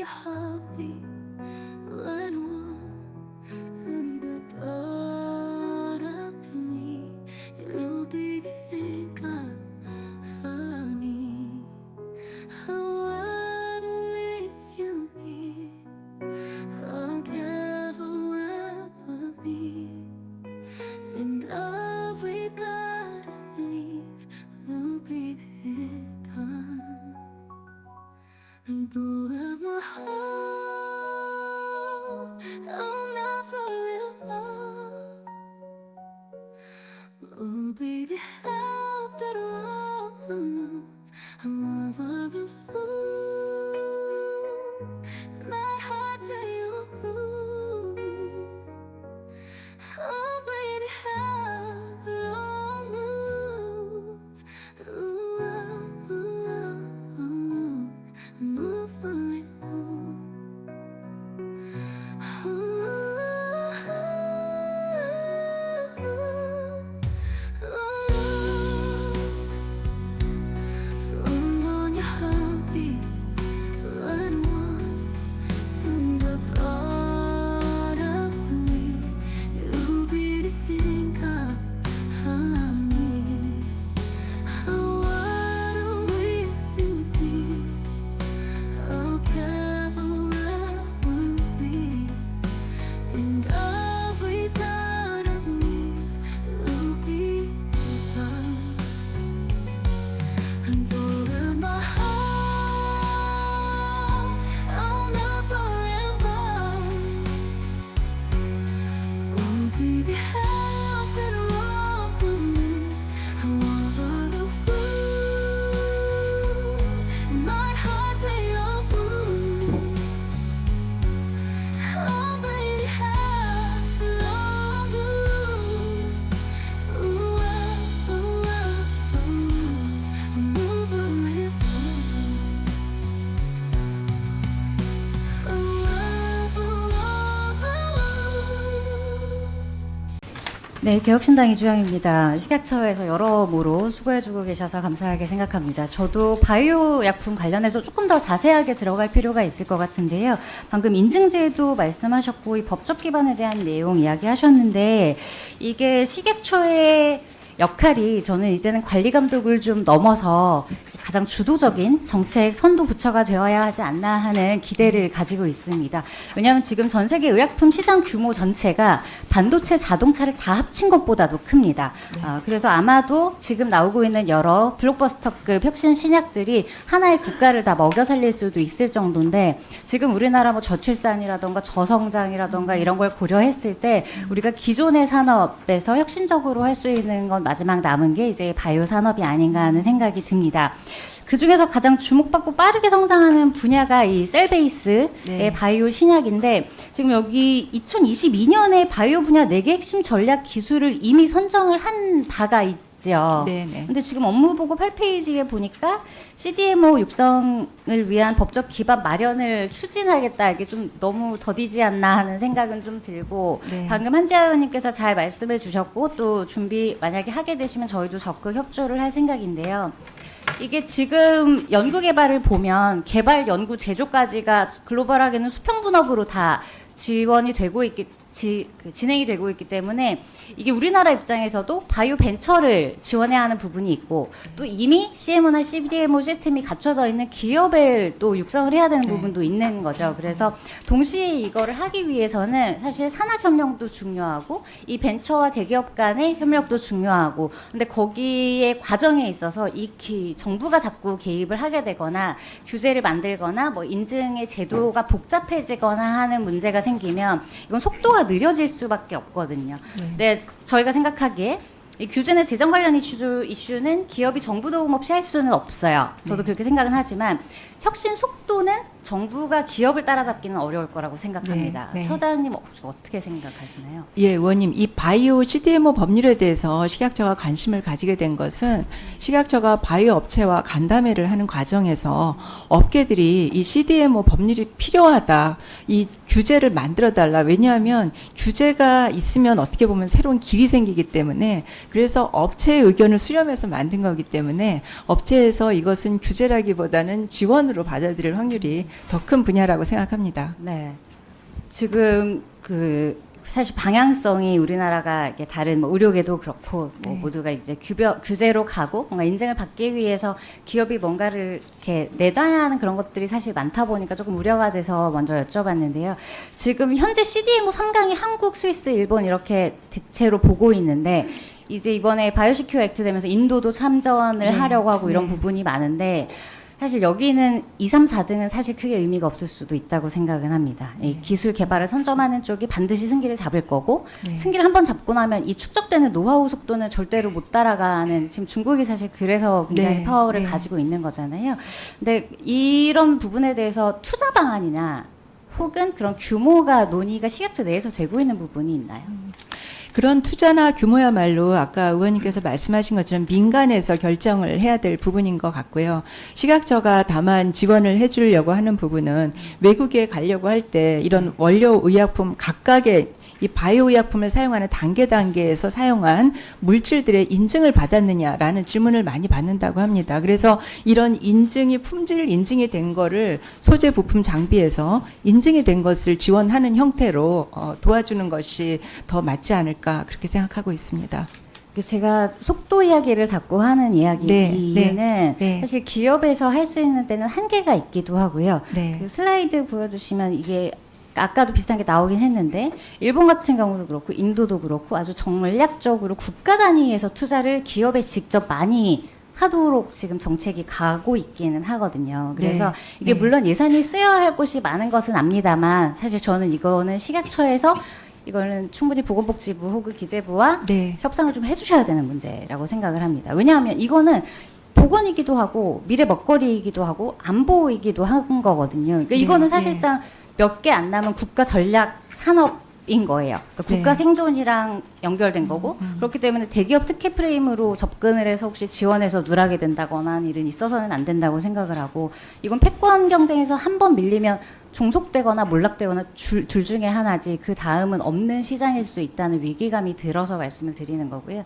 your heartbeat when in the thought of me, you'll be gone, honey. When with you be, I'll never ever be, and all we gotta leave will be gone. And though my heart, I'll never real love. Oh baby, help that love, I'm over you. My heart will move. Oh baby, help that love move. Move for you. I'm on your heartbeat, when one in the thought of me, you'll be the thing of me. What with you be, I'll never ever be, and every part of me will be gone. And though my heart, I'll never ever. Oh baby, help and walk with me. I'm over the fool. My heart may open. Oh baby, help and walk with me. Ooh, I'm over it. 네, 개혁신당 이주영입니다. 식약처에서 여러모로 수고해주고 계셔서 감사하게 생각합니다. 저도 바이오 약품 관련해서 조금 더 자세하게 들어갈 필요가 있을 것 같은데요. 방금 인증제도 말씀하셨고 이 법적 기반에 대한 내용 이야기하셨는데 이게 식약처의 역할이 저는 이제는 관리 감독을 좀 넘어서 가장 주도적인 정책 선도 부처가 되어야 하지 않나 하는 기대를 가지고 있습니다. 왜냐하면 지금 전 세계 의약품 시장 규모 전체가 반도체, 자동차를 다 합친 것보다도 큽니다. 네. 그래서 아마도 지금 나오고 있는 여러 블록버스터급 혁신 신약들이 하나의 국가를 다 먹여 살릴 수도 있을 정도인데 지금 우리나라 뭐 저출산이라던가 저성장이라던가 이런 걸 고려했을 때 우리가 기존의 산업에서 혁신적으로 할 수 있는 건 마지막 남은 게 이제 바이오 산업이 아닌가 하는 생각이 듭니다. 그 중에서 가장 주목받고 빠르게 성장하는 분야가 이 셀베이스의 네. 바이오 신약인데 지금 여기 2022년에 바이오 분야 4개 핵심 전략 기술을 이미 선정을 한 바가 있죠. 네네. 근데 지금 업무 보고 8페이지에 보니까 CDMO 육성을 위한 법적 기반 마련을 추진하겠다. 이게 좀 너무 더디지 않나 하는 생각은 좀 들고 네. 방금 한지아 의원님께서 잘 말씀해 주셨고 또 준비 만약에 하게 되시면 저희도 적극 협조를 할 생각인데요. 이게 지금 연구 개발을 보면 개발 연구 제조까지가 글로벌하게는 수평분업으로 다 지원이 되고 진행이 되고 있기 때문에 이게 우리나라 입장에서도 바이오 벤처를 지원해야 하는 부분이 있고 또 이미 CMO나 CDMO 시스템이 갖춰져 있는 기업을 또 육성을 해야 되는 부분도 있는 거죠. 그래서 동시에 이거를 하기 위해서는 사실 산학협력도 중요하고 이 벤처와 대기업 간의 협력도 중요하고 근데 거기에 과정에 있어서 정부가 자꾸 개입을 하게 되거나 규제를 만들거나 뭐 인증의 제도가 복잡해지거나 하는 문제가 생기면 이건 속도가 느려질 수밖에 없거든요. 근데 저희가 생각하기에 이 규제나 재정 관련 이슈는 기업이 정부 도움 없이 할 수는 없어요. 저도 그렇게 생각은 하지만 혁신 속도는 정부가 기업을 따라잡기는 어려울 거라고 생각합니다. 네, 네. 처장님 어떻게 생각하시나요? 예, 의원님, 이 바이오 CDMO 법률에 대해서 식약처가 관심을 가지게 된 것은 식약처가 바이오 업체와 간담회를 하는 과정에서 업계들이 이 CDMO 법률이 필요하다, 이 규제를 만들어달라. 왜냐하면 규제가 있으면 어떻게 보면 새로운 길이 생기기 때문에 그래서 업체의 의견을 수렴해서 만든 거기 때문에 업체에서 이것은 규제라기보다는 지원으로 받아들일 확률이 더 큰 분야라고 생각합니다. 네. 지금 사실 방향성이 우리나라가 이게 다른 뭐 의료계도 그렇고 뭐 네. 모두가 이제 규제로 가고 뭔가 인증을 받기 위해서 기업이 뭔가를 이렇게 내놔야 하는 그런 것들이 사실 많다 보니까 조금 우려가 돼서 먼저 여쭤봤는데요. 지금 현재 CDMO 3강이 한국, 스위스, 일본 이렇게 대체로 보고 있는데 이제 이번에 바이오시큐어 액트 되면서 인도도 참전을 네. 하려고 하고 이런 네. 부분이 많은데 사실 여기는 2, 3, 4등은 사실 크게 의미가 없을 수도 있다고 생각은 합니다. 이 기술 개발을 선점하는 쪽이 반드시 승기를 잡을 거고 네. 승기를 한번 잡고 나면 이 축적되는 노하우 속도는 절대로 못 따라가는 지금 중국이 사실 그래서 굉장히 네. 파워를 네. 가지고 있는 거잖아요. 근데 이런 부분에 대해서 투자 방안이나 혹은 그런 규모가 논의가 식약처 내에서 되고 있는 부분이 있나요? 그런 투자나 규모야말로 아까 의원님께서 말씀하신 것처럼 민간에서 결정을 해야 될 부분인 것 같고요. 식약처가 다만 지원을 해주려고 하는 부분은 외국에 가려고 할 때 이런 원료 의약품 각각의 이 바이오 의약품을 사용하는 단계에서 사용한 물질들의 인증을 받았느냐라는 질문을 많이 받는다고 합니다. 그래서 이런 인증이 품질 인증이 된 거를 소재 부품 장비에서 인증이 된 것을 지원하는 형태로 도와주는 것이 더 맞지 않을까 그렇게 생각하고 있습니다. 제가 속도 이야기를 자꾸 하는 이야기 네, 이유는 네. 사실 기업에서 할 수 있는 데는 한계가 있기도 하고요. 네. 그 슬라이드 보여주시면 이게 아까도 비슷한 게 나오긴 했는데 일본 같은 경우도 그렇고 인도도 그렇고 아주 전략적으로 국가 단위에서 투자를 기업에 직접 많이 하도록 지금 정책이 가고 있기는 하거든요. 그래서 네, 이게 네. 물론 예산이 쓰여야 할 곳이 많은 것은 압니다만 사실 저는 이거는 식약처에서 이거는 충분히 보건복지부 혹은 기재부와 네. 협상을 좀 해주셔야 되는 문제라고 생각을 합니다. 왜냐하면 이거는 보건이기도 하고 미래 먹거리이기도 하고 안보이기도 한 거거든요. 그러니까 네, 이거는 사실상 몇 개 안 남은 국가 전략 산업인 거예요. 그러니까 네. 국가 생존이랑 연결된 거고 그렇기 때문에 대기업 특혜 프레임으로 접근을 해서 혹시 지원해서 누락이 된다거나 하는 일은 있어서는 안 된다고 생각을 하고 이건 패권 경쟁에서 한 번 밀리면 종속되거나 몰락되거나 둘 중에 하나지 그 다음은 없는 시장일 수 있다는 위기감이 들어서 말씀을 드리는 거고요.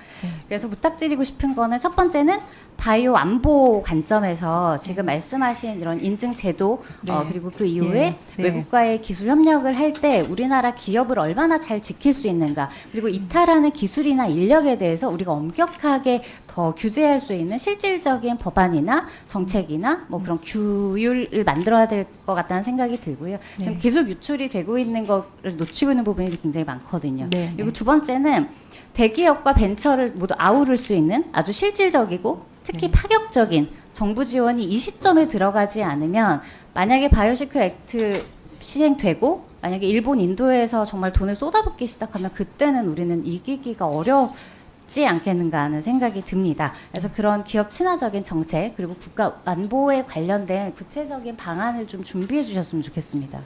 그래서 부탁드리고 싶은 거는 첫 번째는 바이오 안보 관점에서 지금 말씀하신 이런 인증 제도 네. 그리고 그 이후에 네. 네. 외국과의 기술 협력을 할 때 우리나라 기업을 얼마나 잘 지킬 수 있는가 그리고 이탈하는 기술이나 인력에 대해서 우리가 엄격하게 더 규제할 수 있는 실질적인 법안이나 정책이나 뭐 그런 규율을 만들어야 될 것 같다는 생각이 들고요. 지금 네. 계속 유출이 되고 있는 거를 놓치고 있는 부분이 굉장히 많거든요. 네. 그리고 두 번째는 대기업과 벤처를 모두 아우를 수 있는 아주 실질적이고 특히 파격적인 정부 지원이 이 시점에 들어가지 않으면 만약에 바이오시큐어 액트 시행되고 만약에 일본, 인도에서 정말 돈을 쏟아붓기 시작하면 그때는 우리는 이기기가 어렵지 않겠는가 하는 생각이 듭니다. 그래서 그런 기업 친화적인 정책 그리고 국가 안보에 관련된 구체적인 방안을 좀 준비해 주셨으면 좋겠습니다.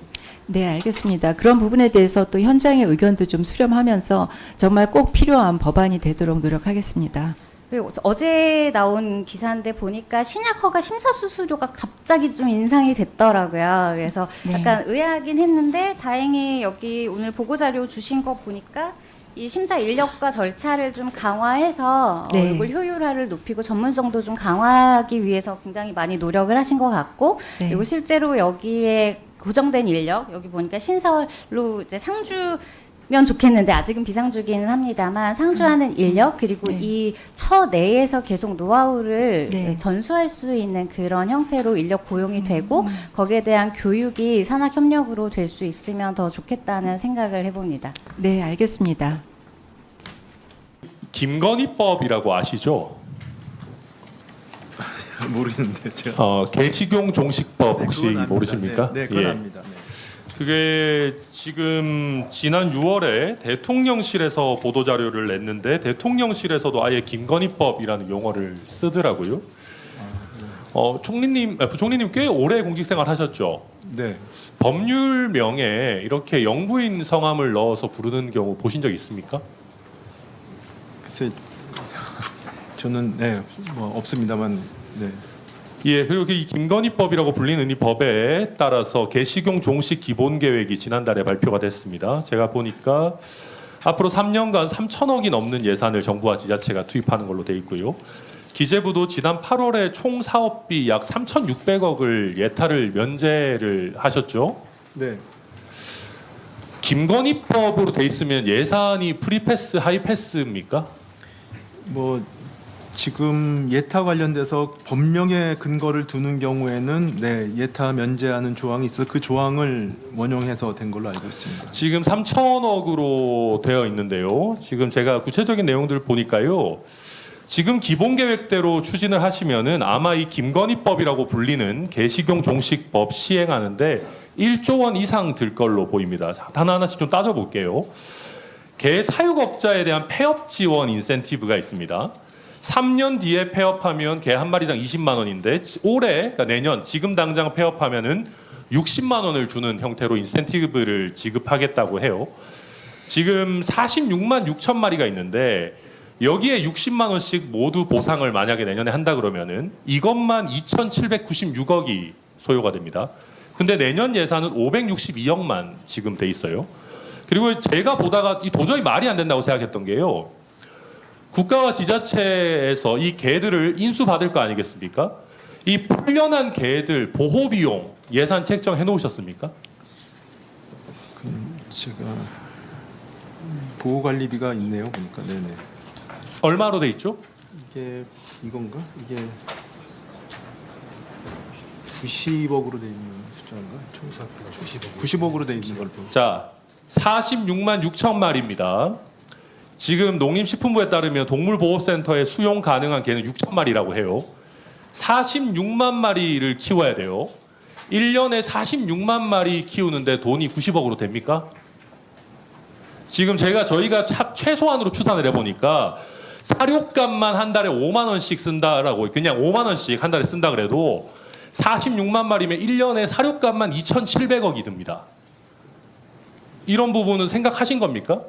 네, 알겠습니다. 그런 부분에 대해서 또 현장의 의견도 좀 수렴하면서 정말 꼭 필요한 법안이 되도록 노력하겠습니다. 그리고 어제 나온 기사인데 보니까 신약 허가 심사수수료가 갑자기 좀 인상이 됐더라고요. 그래서 네. 약간 의아하긴 했는데 다행히 여기 오늘 보고자료 주신 거 보니까 이 심사 인력과 절차를 좀 강화해서 네. 얼굴 효율화를 높이고 전문성도 좀 강화하기 위해서 굉장히 많이 노력을 하신 것 같고 네. 그리고 실제로 여기에 고정된 인력 여기 보니까 신설로 이제 상주면 좋겠는데 아직은 비상주기는 합니다만 상주하는 인력 그리고 네. 이 처 내에서 계속 노하우를 네. 전수할 수 있는 그런 형태로 인력 고용이 되고 거기에 대한 교육이 산학협력으로 될 수 있으면 더 좋겠다는 생각을 해봅니다. 네, 알겠습니다. 김건희법이라고 아시죠? 모르겠는데 제가. 개식용 종식법 네, 혹시 그건 압니다. 모르십니까? 네, 네, 그건 예. 압니다. 네. 그게 지금 지난 6월에 대통령실에서 보도 자료를 냈는데 대통령실에서도 아예 김건희법이라는 용어를 쓰더라고요. 부총리님 꽤 오래 공직생활 하셨죠? 네. 법률명에 이렇게 영부인 성함을 넣어서 부르는 경우 보신 적 있습니까? 글쎄 저는 뭐 없습니다만 네. 예, 그리고 이 김건희법이라고 불리는 이 법에 따라서 개식용 종식 기본 계획이 지난달에 발표가 됐습니다. 제가 보니까 앞으로 3년간 3천억이 넘는 예산을 정부와 지자체가 투입하는 걸로 돼 있고요. 기재부도 지난 8월에 총 사업비 약 3,600억을 예타를 면제를 하셨죠. 네. 김건희법으로 돼 있으면 예산이 프리패스, 하이패스입니까? 뭐 지금 예타 관련돼서 법령에 근거를 두는 경우에는 네, 예타 면제하는 조항이 있어 그 조항을 원용해서 된 걸로 알고 있습니다. 지금 3,000억으로 되어 있는데요. 지금 제가 구체적인 내용들을 보니까요. 지금 기본 계획대로 추진을 하시면은 아마 이 김건희법이라고 불리는 개식용 종식법 시행하는데 1조 원 이상 들 걸로 보입니다. 하나하나씩 좀 따져볼게요. 개 사육업자에 대한 폐업 지원 인센티브가 있습니다. 3년 뒤에 폐업하면 개 한 마리당 20만 원인데 올해 그러니까 내년 지금 당장 폐업하면은 60만 원을 주는 형태로 인센티브를 지급하겠다고 해요. 지금 46만 6천 마리가 있는데 여기에 60만 원씩 모두 보상을 만약에 내년에 한다 그러면은 이것만 2,796억이 소요가 됩니다. 근데 내년 예산은 562억만 지금 돼 있어요. 그리고 제가 보다가 이 도저히 말이 안 된다고 생각했던 게요. 국가와 지자체에서 이 개들을 인수받을 거 아니겠습니까? 이 풀려난 개들 보호 비용 예산 책정해 놓으셨습니까? 제가 보호관리비가 있네요. 보니까 네네. 얼마로 돼 있죠? 이게 이건가? 이게 90억으로 돼 있는 숫자인가? 총사 90억으로 돼 있는 걸로. 자, 46만 6천 마리입니다. 지금 농림식품부에 따르면 동물보호센터에 수용 가능한 개는 6천 마리라고 해요. 46만 마리를 키워야 돼요. 1년에 46만 마리 키우는데 돈이 90억으로 됩니까? 지금 저희가 최소한으로 추산을 해보니까 사료값만 한 달에 5만 원씩 쓴다라고 그냥 5만 원씩 한 달에 쓴다 그래도 46만 마리면 1년에 사료값만 2,700억이 듭니다. 이런 부분은 생각하신 겁니까?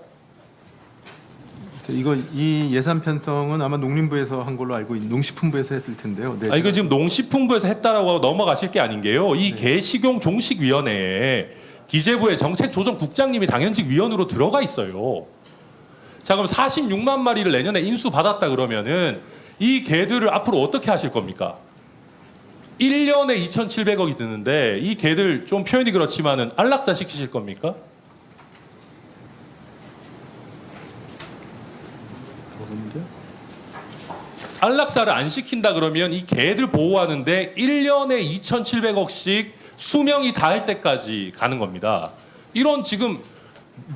이 예산 편성은 아마 농림부에서 한 걸로 알고 농식품부에서 했을 텐데요. 네, 이거 지금 농식품부에서 했다라고 하고 넘어가실 게 아닌 게요. 이 개식용 종식위원회에 기재부의 정책조정국장님이 당연직 위원으로 들어가 있어요. 자, 그럼 46만 마리를 내년에 인수받았다 그러면은 이 개들을 앞으로 어떻게 하실 겁니까? 1년에 2,700억이 드는데 이 개들 좀 표현이 그렇지만은 안락사 시키실 겁니까? 안락사를 안 시킨다 그러면 이 개들 보호하는데 1년에 2,700억씩 수명이 닿을 때까지 가는 겁니다. 이런 지금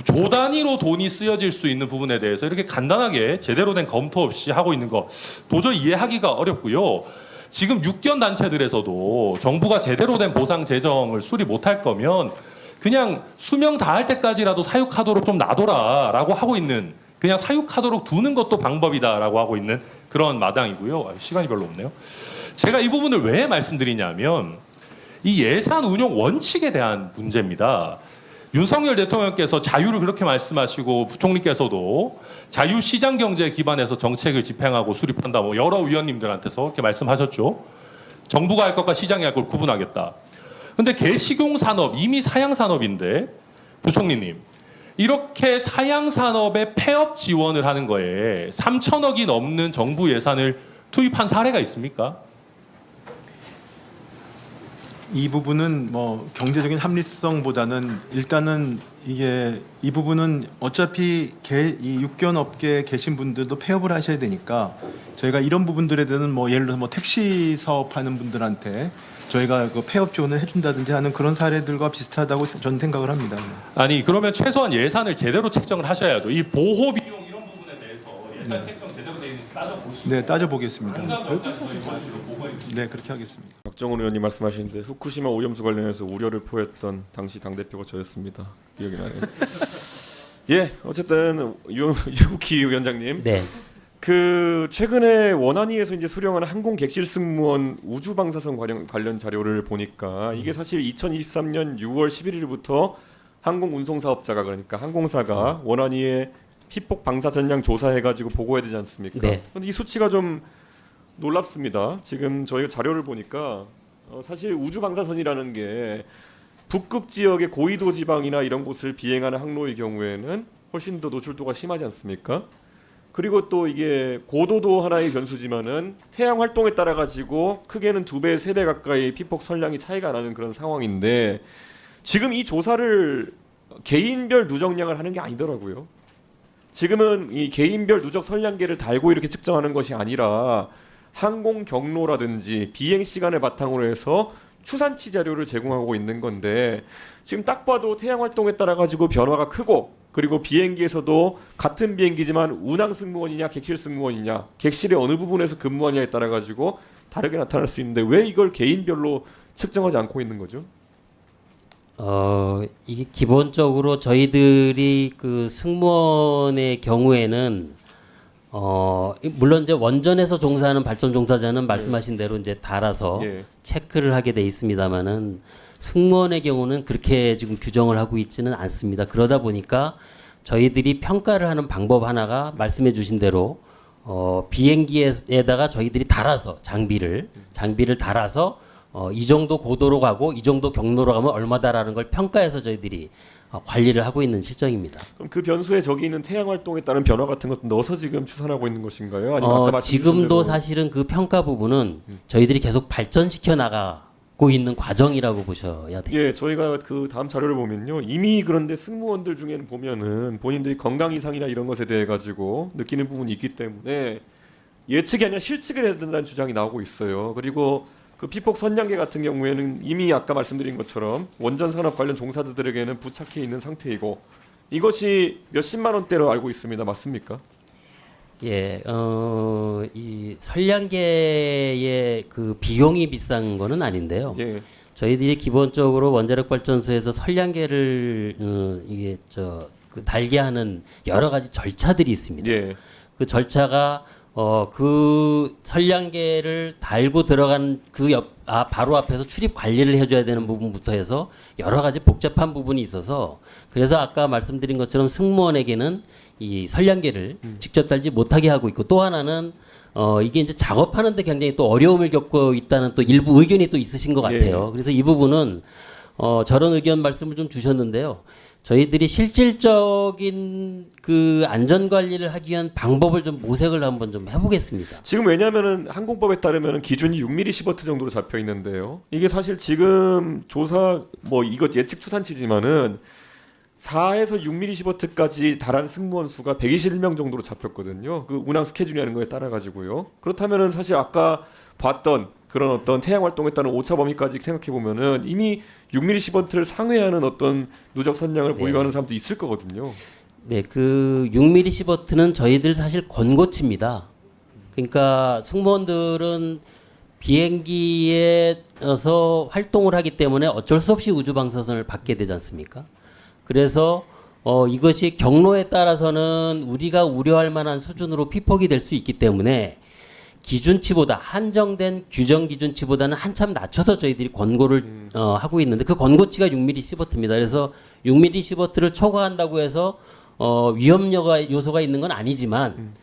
조 단위로 돈이 쓰여질 수 있는 부분에 대해서 이렇게 간단하게 제대로 된 검토 없이 하고 있는 거 도저히 이해하기가 어렵고요. 지금 육견 단체들에서도 정부가 제대로 된 보상 재정을 수립 못할 거면 그냥 수명 닿을 때까지라도 사육하도록 좀 놔둬라라고 하고 있는 그냥 사육하도록 두는 것도 방법이다라고 하고 있는 그런 마당이고요. 시간이 별로 없네요. 제가 이 부분을 왜 말씀드리냐면 이 예산 운용 원칙에 대한 문제입니다. 윤석열 대통령께서 자유를 그렇게 말씀하시고 부총리께서도 자유시장 경제에 기반해서 정책을 집행하고 수립한다. 뭐 여러 위원님들한테서 그렇게 말씀하셨죠. 정부가 할 것과 시장이 할 걸 구분하겠다. 근데 개식용 산업 이미 사양 산업인데 부총리님 이렇게 사양 산업에 폐업 지원을 하는 거에 3천억이 넘는 정부 예산을 투입한 사례가 있습니까? 이 부분은 뭐 경제적인 합리성보다는 일단은 이 부분은 어차피 이 육견 업계에 계신 분들도 폐업을 하셔야 되니까 저희가 이런 부분들에 대해서는 뭐 예를 들어서 뭐 택시 사업하는 분들한테 저희가 그 폐업 지원을 해준다든지 하는 그런 사례들과 비슷하다고 저는 생각을 합니다. 아니 그러면 최소한 예산을 제대로 책정을 하셔야죠. 이 보호 비용 이런 부분에 대해서 예산 책정 제대로 되어 있는지 따져보시고 네, 따져보겠습니다. 보고해 주세요. 네, 그렇게 하겠습니다. 박정훈 의원님 말씀하시는데 후쿠시마 오염수 관련해서 우려를 표했던 당시 당대표가 저였습니다. 기억이 나네요. 예, 어쨌든 유국희 위원장님. 네. 그 최근에 원안위에서 이제 수령한 항공 객실 승무원 우주 방사선 관련 자료를 보니까 이게 사실 2023년 6월 11일부터 항공 운송 사업자가 그러니까 항공사가 원안위에 피폭 방사선량 조사해가지고 보고해야 되지 않습니까? 네. 그런데 이 수치가 좀 놀랍습니다. 지금 저희가 자료를 보니까 사실 우주 방사선이라는 게 북극 지역의 고위도 지방이나 이런 곳을 비행하는 항로의 경우에는 훨씬 더 노출도가 심하지 않습니까? 그리고 또 이게 고도도 하나의 변수지만은 태양 활동에 따라 가지고 크게는 2배, 3배 가까이 피폭 선량이 차이가 나는 그런 상황인데 지금 이 조사를 개인별 누적량을 하는 게 아니더라고요. 지금은 이 개인별 누적 선량계를 달고 이렇게 측정하는 것이 아니라 항공 경로라든지 비행 시간을 바탕으로 해서 추산치 자료를 제공하고 있는 건데 지금 딱 봐도 태양 활동에 따라 가지고 변화가 크고 그리고 비행기에서도 같은 비행기지만 운항 승무원이냐 객실 승무원이냐 객실의 어느 부분에서 근무하냐에 따라 가지고 다르게 나타날 수 있는데 왜 이걸 개인별로 측정하지 않고 있는 거죠? 이게 기본적으로 저희들이 그 승무원의 경우에는 물론 이제 원전에서 종사하는 발전 종사자는 말씀하신 대로 이제 달아서 예. 체크를 하게 돼 있습니다만은 승무원의 경우는 그렇게 지금 규정을 하고 있지는 않습니다. 그러다 보니까 저희들이 평가를 하는 방법 하나가 말씀해 주신 대로 비행기에다가 저희들이 달아서 장비를 달아서 이 정도 고도로 가고 이 정도 경로로 가면 얼마다라는 걸 평가해서 저희들이 관리를 하고 있는 실정입니다. 그럼 그 변수에 저기 있는 태양 활동에 따른 변화 같은 것도 넣어서 지금 추산하고 있는 것인가요? 아니면 아까 말씀주신 지금도 대로 사실은 그 평가 부분은 저희들이 계속 발전시켜 나가고 있는 과정이라고 보셔야 돼요. 예, 저희가 그 다음 자료를 보면요. 이미 그런데 승무원들 중에는 보면은 본인들이 건강 이상이나 이런 것에 대해 가지고 느끼는 부분이 있기 때문에 예측이 아니라 실측을 해야 된다는 주장이 나오고 있어요. 그리고 그 피폭 선량계 같은 경우에는 이미 아까 말씀드린 것처럼 원전 산업 관련 종사자들에게는 부착해 있는 상태이고 이것이 몇십만 원대로 알고 있습니다. 맞습니까? 예, 이 선량계의 그 비용이 비싼 거는 아닌데요. 예. 저희들이 기본적으로 원자력 발전소에서 선량계를 이게 그 달게 하는 여러 가지 절차들이 있습니다. 예. 그 절차가 그 선량계를 달고 들어간 그 바로 앞에서 출입 관리를 해줘야 되는 부분부터 해서 여러 가지 복잡한 부분이 있어서 그래서 아까 말씀드린 것처럼 승무원에게는 이 선량계를 직접 달지 못하게 하고 있고 또 하나는 이게 이제 작업하는데 굉장히 또 어려움을 겪고 있다는 또 일부 의견이 또 있으신 것 같아요. 그래서 이 부분은 저런 의견 말씀을 좀 주셨는데요. 저희들이 실질적인 그 안전 관리를 하기 위한 방법을 좀 모색을 한번 좀 해보겠습니다. 지금 왜냐하면은 항공법에 따르면 기준이 6mm 시버트 정도로 잡혀 있는데요. 이게 사실 지금 조사 뭐 이것 예측 추산치지만은 4에서 6mm 시버트까지 달한 승무원 수가 121명 정도로 잡혔거든요. 그 운항 스케줄이라는 거에 따라 가지고요. 그렇다면은 사실 아까 봤던 그런 어떤 태양 활동에 따른 오차 범위까지 생각해 보면은 이미 6mm 시버트를 상회하는 어떤 누적 선량을 보유하는 네. 사람도 있을 거거든요. 네, 그 6mm 시버트는 저희들 사실 권고치입니다. 그러니까 승무원들은 비행기에서 활동을 하기 때문에 어쩔 수 없이 우주 방사선을 받게 되지 않습니까? 그래서 이것이 경로에 따라서는 우리가 우려할 만한 수준으로 피폭이 될 수 있기 때문에 기준치보다 한정된 규정 기준치보다는 한참 낮춰서 저희들이 권고를 하고 있는데 그 권고치가 6mm 시버트입니다. 그래서 6mm 시버트를 초과한다고 해서 위험 요소가 있는 건 아니지만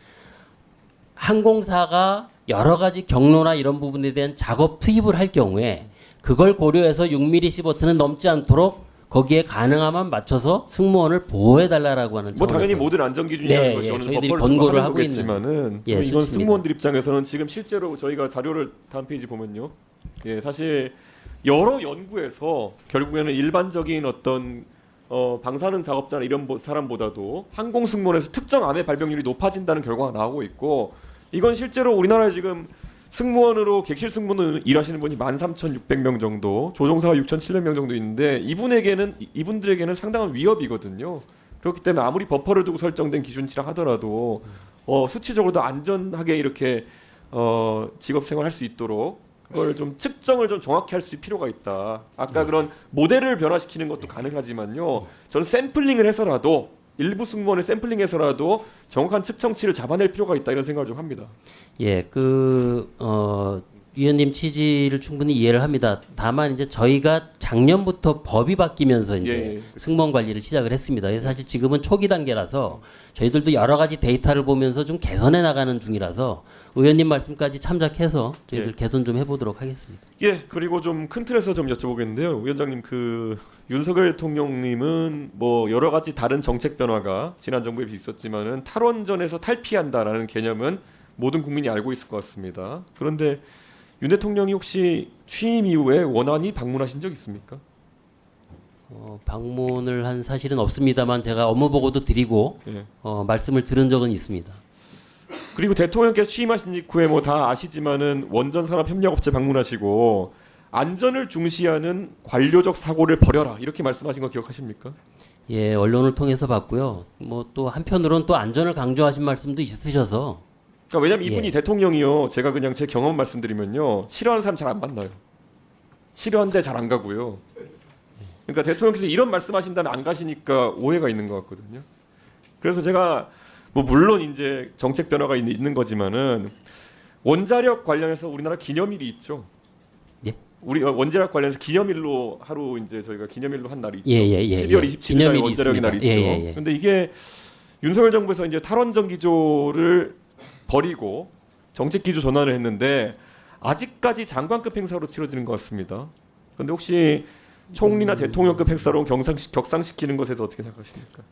항공사가 여러 가지 경로나 이런 부분에 대한 작업 투입을 할 경우에 그걸 고려해서 6mm 시버트는 넘지 않도록 거기에 가능하면 맞춰서 승무원을 보호해 달라라고 하는 뭐 당연히 차원에서. 모든 안전 기준이라는 네, 것이 예, 어느 저희들이 법벌을 권고를 하는 하고 있는 거겠지만은 예, 이건 수치입니다. 승무원들 입장에서는 지금 실제로 저희가 자료를 다음 페이지 보면요. 예, 사실 여러 연구에서 결국에는 일반적인 어떤 방사능 작업자나 이런 사람보다도 항공 승무원에서 특정 암의 발병률이 높아진다는 결과가 나오고 있고 이건 실제로 우리나라에 지금 승무원으로 객실 승무원으로 일하시는 분이 13,600명 정도, 조종사가 6,700명 정도 있는데 이분들에게는 상당한 위협이거든요. 그렇기 때문에 아무리 버퍼를 두고 설정된 기준치라 하더라도 수치적으로도 안전하게 이렇게 직업 생활할 수 있도록 그걸 좀 측정을 좀 정확히 할 수 필요가 있다. 아까 그런 모델을 변화시키는 것도 가능하지만요. 저는 샘플링을 해서라도 일부 승무원을 샘플링해서라도 정확한 측정치를 잡아낼 필요가 있다 이런 생각을 좀 합니다. 예, 위원님 취지를 충분히 이해를 합니다. 다만 이제 저희가 작년부터 법이 바뀌면서 이제 예. 승무원 관리를 시작을 했습니다. 그래서 사실 지금은 초기 단계라서 저희들도 여러 가지 데이터를 보면서 좀 개선해 나가는 중이라서 의원님 말씀까지 참작해서 저희들 예. 개선 좀 해보도록 하겠습니다. 예, 그리고 좀 큰 틀에서 좀 여쭤보겠는데요. 위원장님, 그 윤석열 대통령님은 뭐 여러 가지 다른 정책 변화가 지난 정부에 있었지만은 탈원전에서 탈피한다라는 개념은 모든 국민이 알고 있을 것 같습니다. 그런데 윤 대통령이 혹시 취임 이후에 원안이 방문하신 적 있습니까? 방문을 한 사실은 없습니다만 제가 업무 보고도 드리고 예. 말씀을 들은 적은 있습니다. 그리고 대통령께서 취임하신 직후에 뭐 다 아시지만은 원전 산업 협력업체 방문하시고 안전을 중시하는 관료적 사고를 버려라 이렇게 말씀하신 거 기억하십니까? 예, 언론을 통해서 봤고요. 뭐 또 한편으로는 또 안전을 강조하신 말씀도 있으셔서 그러니까 왜냐면 이분이 예. 대통령이요. 제가 그냥 제 경험 말씀드리면요. 싫어하는 사람 잘 안 만나요. 싫어하는데 잘 안 가고요. 그러니까 대통령께서 이런 말씀하신다면 안 가시니까 오해가 있는 것 같거든요. 그래서 제가 뭐 물론 이제 정책 변화가 있는 거지만은 원자력 관련해서 우리나라 기념일이 있죠. 예. 우리 원자력 관련해서 기념일로 하루 이제 저희가 기념일로 한 날이 있죠. 예, 예, 예, 12월 예. 27일 날 기념일이 원자력의 있습니다. 날이 있죠. 예, 예, 예. 근데 이게 윤석열 정부에서 이제 탈원전 기조를 버리고 정책 기조 전환을 했는데 아직까지 장관급 행사로 치러지는 것 같습니다. 그런데 혹시 총리나 대통령급 행사로 격상시키는 것에서 어떻게 생각하십니까?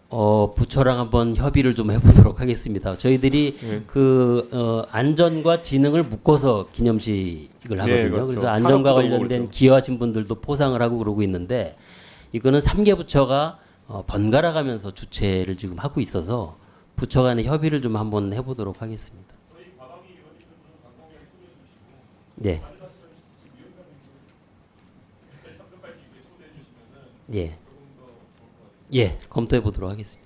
부처랑 한번 협의를 좀 해보도록 하겠습니다. 저희들이 예. 안전과 지능을 묶어서 기념식을 하거든요. 예, 그렇죠. 그래서 안전과 산업부도 관련된 그렇죠. 기여하신 분들도 포상을 하고 그러고 있는데 이거는 3개 부처가 번갈아 가면서 주최를 지금 하고 있어서 부처 간의 협의를 좀 한번 해보도록 하겠습니다. 네. 예. 예, 검토해 보도록 하겠습니다.